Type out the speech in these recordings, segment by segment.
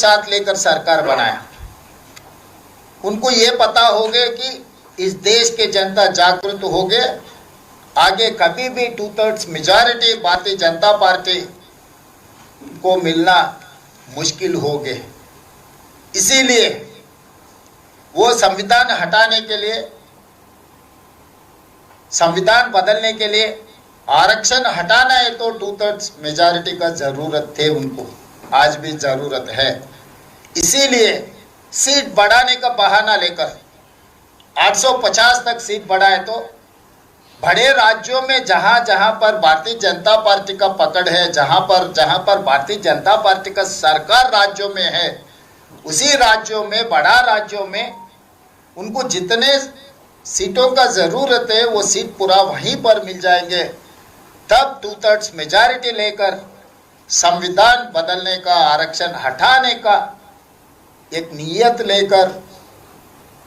साथ लेकर सरकार बनाया। उनको ये पता हो गया कि इस देश के जनता जागरूक हो गए, आगे कभी भी 2/3 मेजॉरिटी भारतीय जनता पार्टी को मिलना मुश्किल हो गए। इसीलिए वो संविधान हटाने के लिए, संविधान बदलने के लिए, आरक्षण हटाना है तो 2/3 मेजॉरिटी का जरूरत थे उनको, आज भी जरूरत है। इसीलिए सीट बढ़ाने का बहाना लेकर 850 तक सीट बढ़ाए तो बड़े राज्यों में जहां जहां पर भारतीय जनता पार्टी का पकड़ है, जहां पर भारतीय जनता पार्टी का सरकार राज्यों में है, उसी राज्यों में, बड़ा राज्यों में उनको जितने सीटों का जरूरत है वो सीट पूरा वहीं पर मिल जाएंगे। तब 2/3 मेजॉरिटी लेकर संविधान बदलने का, आरक्षण हटाने का एक नियत लेकर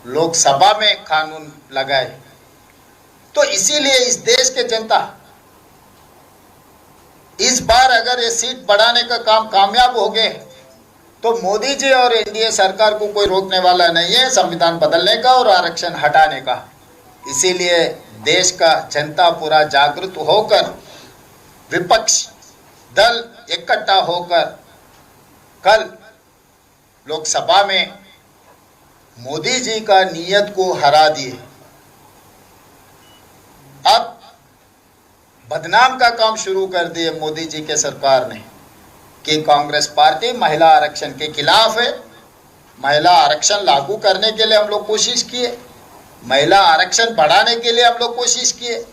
लोकसभा में कानून लगाए। तो इसीलिए इस देश के जनता इस बार अगर ये सीट बढ़ाने का काम कामयाब हो गए तो मोदी जी और एनडीए सरकार को कोई रोकने वाला नहीं है संविधान बदलने का और आरक्षण हटाने का। इसीलिए देश का जनता पूरा जागरूक होकर, विपक्ष दल इकट्ठा होकर कल लोकसभा में मोदी जी का नियत को हरा दिए। अब बदनाम का काम शुरू कर दिए मोदी जी के सरकार ने कि कांग्रेस पार्टी महिला आरक्षण के खिलाफ है। महिला आरक्षण लागू करने के लिए हम लोग कोशिश किए, महिला आरक्षण बढ़ाने के लिए हम लोग कोशिश किए,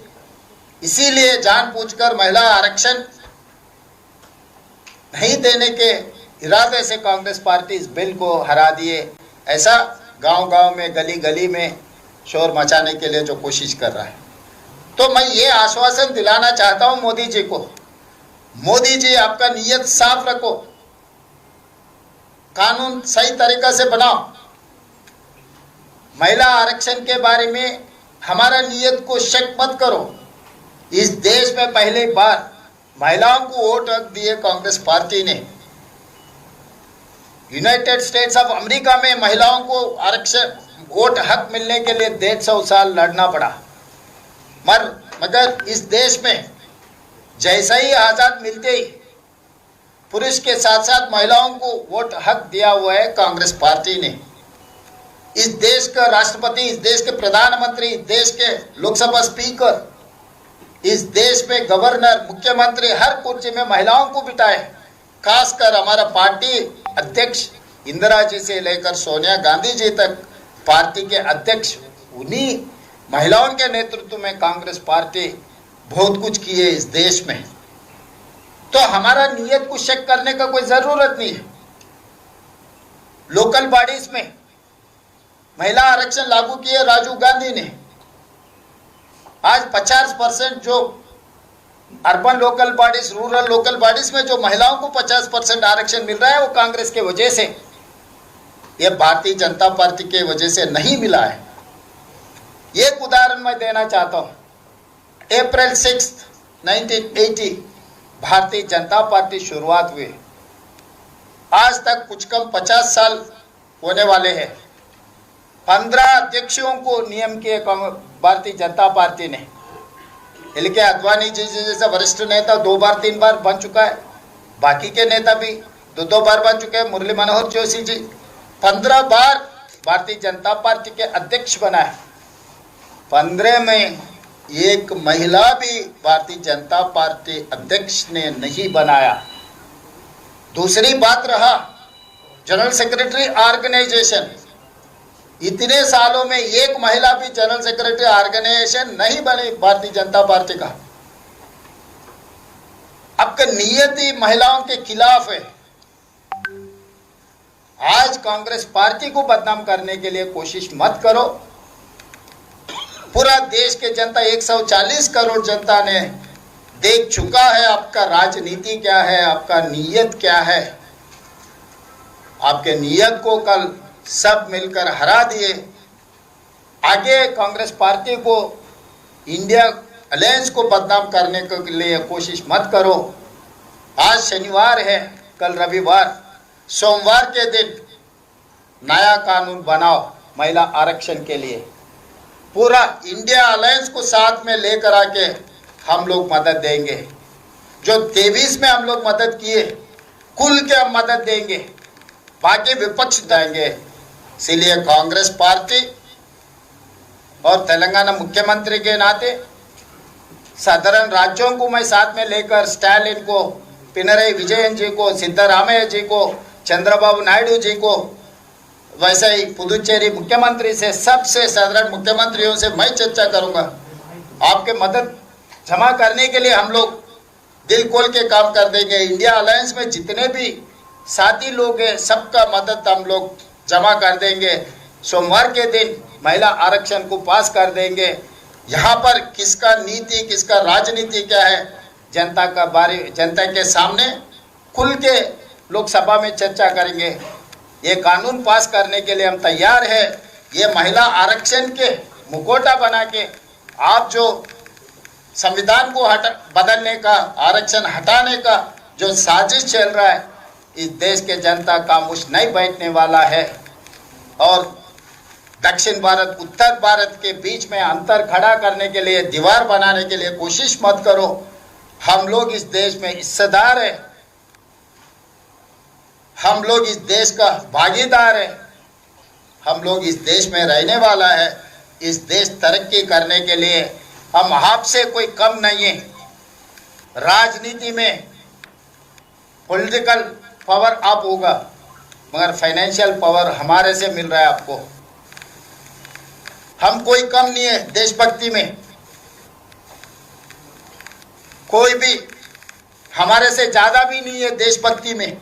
इसीलिए जानबूझकर महिला आरक्षण नहीं देने के इरादे से कांग्रेस पार्टी इस बिल को हरा दिए। ऐसा गांव-गांव में, गली-गली में शोर मचाने के लिए जो कोशिश कर रहा है। तो मैं ये आश्वासन दिलाना चाहता हूं मोदी जी को, मोदी जी आपका नियत साफ रखो, कानून सही तरीका से बनाओ। महिला आरक्षण के बारे में हमारा नियत को शक मत करो। इस देश में पहली बार महिलाओं को वोट हक दिए कांग्रेस पार्टी ने। यूनाइटेड स्टेट्स ऑफ अमेरिका में महिलाओं को आरक्षण वोट हक मिलने के लिए 150 साल लड़ना पड़ा, मगर इस देश में जैसा ही आज़ाद मिलते ही पुरुष के साथ साथ महिलाओं को वोट हक दिया हुआ है कांग्रेस पार्टी ने। इस देश का राष्ट्रपति, इस देश के प्रधानमंत्री, इस देश के लोकसभा स्पीकर, इस देश में गवर्नर, मुख्यमंत्री, हर कुर्सी में महिलाओं को बिठाए। खासकर हमारा पार्टी अध्यक्ष इंदिरा जी से लेकर सोनिया गांधी जी तक पार्टी के अध्यक्ष, उन्हीं महिलाओं के नेतृत्व में कांग्रेस पार्टी बहुत कुछ की है इस देश में। तो हमारा नियत को शक करने का कोई जरूरत नहीं है। लोकल बॉडीज में महिला आरक्षण लागू किए राजीव गांधी ने। आज 50% जो urban local bodies, rural local bodies में जो महिलाओं को 50% आरक्षण मिल रहा है वो कांग्रेस के वजह से, ये भारतीय जनता पार्टी के वजह से नहीं मिला है। एक उदाहरण मैं देना चाहता हूं। अप्रैल 6, 1980 भारतीय जनता पार्टी शुरुआत हुई। आज तक कुछ कम 50 साल होने वाले हैं। 15 अध्यक्षों को नियम किए भारतीय जनता पार्टी ने। एल.के. आडवाणी जी जैसा वरिष्ठ नेता 2 बार 3 बार बन चुका है, बाकी के नेता भी 2 बार बन चुके हैं। मुरली मनोहर जोशी जी 15 बार भारतीय जनता पार्टी के अध्यक्ष बना है। 15 में एक महिला भी भारतीय जनता पार्टी अध्यक्ष ने नहीं बनाया। दूसरी बात रहा जनरल सेक्रेटरी ऑर्गेनाइजेशन। इतने सालों में एक महिला भी जनरल सेक्रेटरी ऑर्गेनाइजेशन नहीं बनी भारतीय जनता पार्टी का। आपका नियत ही महिलाओं के खिलाफ है। आज कांग्रेस पार्टी को बदनाम करने के लिए कोशिश मत करो। पूरा देश के जनता 140 करोड़ जनता ने देख चुका है आपका राजनीति क्या है, आपका नियत क्या है। आपके नियत को कल सब मिलकर हरा दिए। आगे कांग्रेस पार्टी को, इंडिया अलायंस को बदनाम करने के लिए कोशिश मत करो। आज शनिवार है, कल रविवार, सोमवार के दिन नया कानून बनाओ महिला आरक्षण के लिए। पूरा इंडिया अलायंस को साथ में लेकर आके हम लोग मदद देंगे। जो 23 में हम लोग मदद किए, कुल के हम मदद देंगे, बाकी विपक्ष देंगे। इसलिए कांग्रेस पार्टी और तेलंगाना मुख्यमंत्री के नाते साधारण राज्यों को मैं साथ में लेकर स्टालिन को, पिनरई विजयन जी को, सिद्धरामैया जी को, चंद्रबाबू नायडू जी को, वैसे ही पुदुचेरी मुख्यमंत्री से, सबसे साधारण मुख्यमंत्रियों से मैं चर्चा करूंगा। आपके मदद जमा करने के लिए हम लोग दिल खोल के काम कर देंगे। इंडिया अलायंस में जितने भी साथी लोग हैं, सबका मदद हम लोग जमा कर देंगे। सोमवार के दिन महिला आरक्षण को पास कर देंगे। यहाँ पर किसका नीति, किसका राजनीति क्या है, जनता के सामने खुल के लोकसभा में चर्चा करेंगे। ये कानून पास करने के लिए हम तैयार है। ये महिला आरक्षण के मुखौटा बना के आप जो संविधान को बदलने का, आरक्षण हटाने का जो साजिश चल रहा है, इस देश के जनता खामोश नहीं बैठने वाला है। और दक्षिण भारत उत्तर भारत के बीच में अंतर खड़ा करने के लिए, दीवार बनाने के लिए कोशिश मत करो। हम लोग इस देश में हिस्सेदार है, हम लोग इस देश का भागीदार है, हम लोग इस देश में रहने वाला है। इस देश तरक्की करने के लिए हम आपसे कोई कम नहीं है। राजनीति में पॉलिटिकल पावर आप होगा, मगर फाइनेंशियल पावर हमारे से मिल रहा है आपको। हम कोई कम नहीं है देशभक्ति में, कोई भी हमारे से ज्यादा भी नहीं है देशभक्ति में।